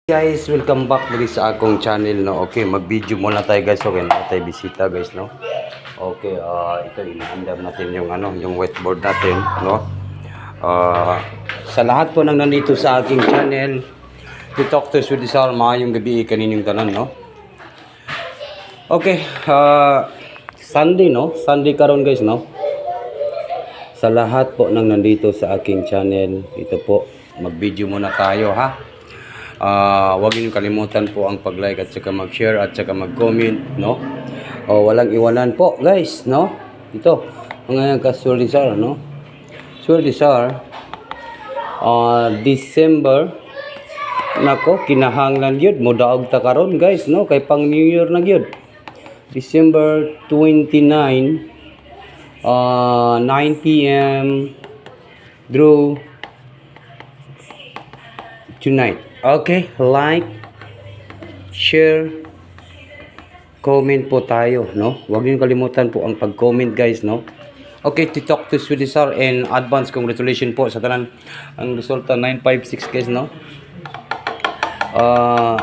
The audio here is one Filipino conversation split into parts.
Guys, welcome back dito sa akong channel, no. Okay, mag-video muna tayo guys. Okay, na tayo bisita guys, no. Okay, ito inaandam natin yung yung whiteboard natin, no. Sa lahat po nang nandito sa aking channel, to talk to Sudisal, maayong gabi kaninyong tanan, no. Okay, Sunday, no. Sunday karon guys, no. Sa lahat po nang nandito sa aking channel, ito po, mag-video muna tayo, ha. Huwag niyo kalimutan po ang pag-like at saka mag-share at saka mag-comment, no? Walang iwanan po, guys, no? Ito, ngayon ka Sulisar, no? Sulisar, December, nako, kinahanglan yun, mudaog ta karon guys, no? Kay pang New Year na yun. December 29, 9 p.m. through tonight. Okay, like, share, comment po tayo, no? Huwag niyo kalimutan po ang pag-comment guys, no? Okay, to talk to Sudisar and advance congratulations po sa tanan. Ang resulta 956 guys, no?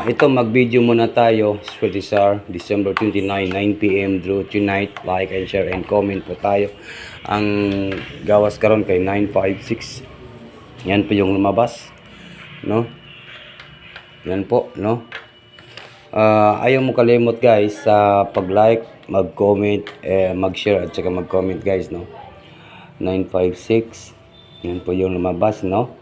Ito mag-video muna tayo, Sudisar, December 29, 9 p.m. through tonight. Like and share and comment po tayo. Ang gawas karon kay 956. Yan po yung lumabas, no? Yan po, no? Ayaw mo kalimot guys sa pag-like, mag-comment, mag-share at saka mag-comment guys, no? 956. Yan po yung lumabas, no?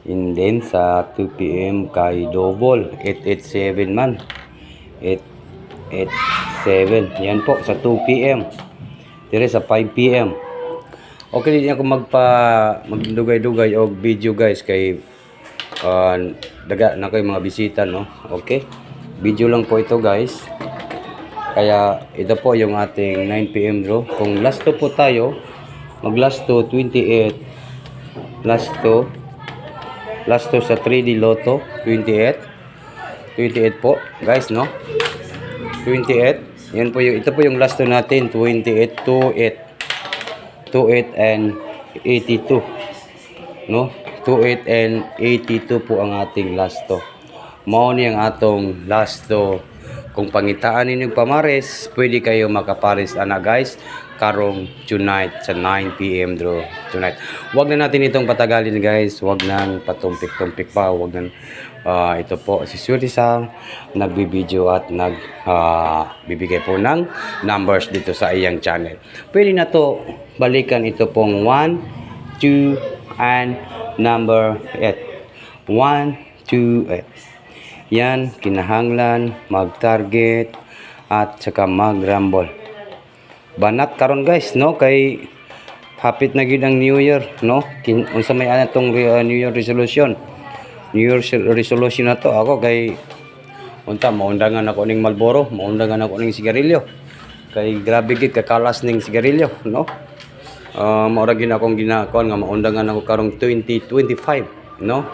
And then sa 2 p.m. kay double 887 man. 887. Yan po sa 2 p.m. Dire sa 5 p.m. Okay din ako magdugay-dugay og video guys kay daga na kayo mga bisita, no? Okay, video lang po ito guys, kaya ito po yung ating 9 p.m. draw. Kung last 2 po tayo, mag last 2 28, last 2 sa 3D Lotto 28 po guys, no? 28, yan po yung, ito po yung last 2 natin, 28 and 82, no? 28 and 82 po ang ating last 2. Mao ni ang atong last 2. Kung pangitaan ninyong pamares, pwede kayo makapares ana guys karong tonight sa 9 p.m. draw tonight. Wag na natin itong patagalin guys, wag nang patumpik-tumpik pa, wag nang ito po si Sulisar nagbibideo at bibigay po ng numbers dito sa iyang channel. Pwede na to balikan, ito pong 1, 2 and number 8. 1, 2, 8. Yan, kinahanglan mag-target at saka mag-rumble. Banat karon guys, no? Kay hapit na gid ang New Year, no? Unsa may atong New Year resolution. New Year resolution na to ako kay maundangan ako ning Marlboro, maundangan ako ning sigarilyo. Kay grabe gid kakalas ning sigarilyo, no? Maura gina akong ginakuan nga maundangan ako karong 2025, no?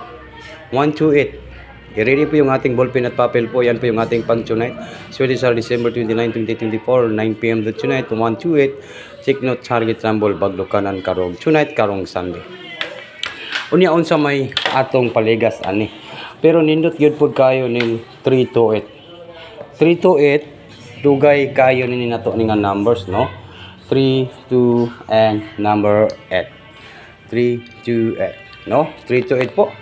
128. I-ready po yung ating ballpen at papel po. Yan po yung ating pang tonight. Sudisar December 29, 2024, 9 p.m. tonight, 128. Take note, target rumble, baglokanan karong tonight, karong Sunday. Unya unsa may atong paligas ani. Pero nindot gyud pud kayo ning 328. 328 dugay kayo ni nato ning numbers, no? 3, 2, and number 8. 3, 2, 8. No? 3, 2, 8 po.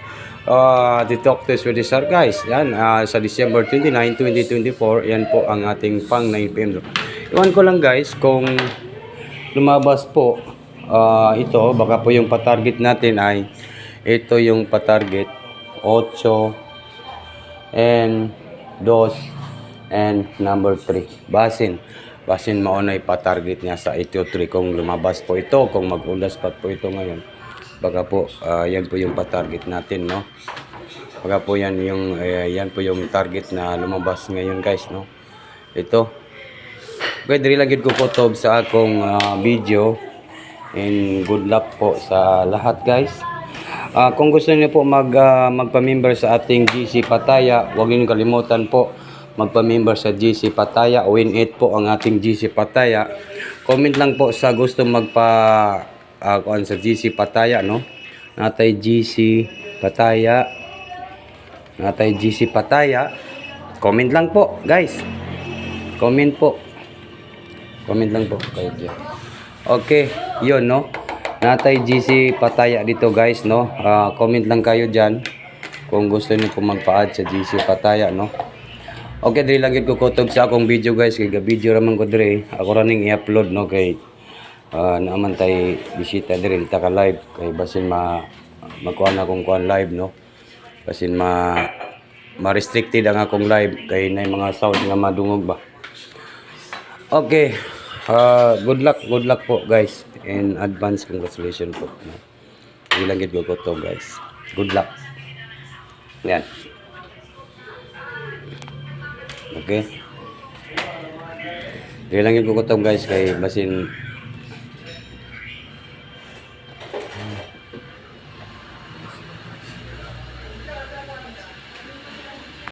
The talk to Sudisar guys. Yan, sa December 29, 2024. Yan po ang ating pang 9 p.m. Iwan ko lang guys kung lumabas po ito. Baka po yung patarget natin ay ito yung patarget 8 and 2 and number 3. Basin maunay pa-target niya sa 83 kung lumabas po ito, kung mag-undas pa po ito ngayon. Baka po yan po yung pa-target natin, no? Baka po yan yan po yung target na lumabas ngayon guys, no? Ito. Okay, diri lang gid ko po sa akong video, and good luck po sa lahat guys. Kung gusto niyo po magpa-member sa ating GC Pataya, huwag niyo kalimutan po magpa-member sa GC Pataya. Win 8 po ang ating GC Pataya. Comment lang po sa gusto sa GC Pataya, no? Natay GC Pataya natay GC Pataya. Comment lang po, guys. Comment po. Comment lang po kayo dyan. Okay, yun, no? Natay GC Pataya dito, guys, no? Comment lang kayo dyan kung gusto niyo po magpa-add sa GC Pataya, no? Okay, dili lang gid ko kutob sa akong video, guys. Kaya video raman ko dire. Ako ra ning i-upload, no? Kay naaman tay bisita dire dita ka live. Kay basin magkuhan akong kuhan live, no? Basin ma-restricted ang akong live. Kay na mga sound nga madungog ba. Okay. Good luck po, guys. In advance congratulations po. Dili lang gid ko kutob, guys. Good luck. Yan. Okay. Dili lang yung kukutom, guys, kay basin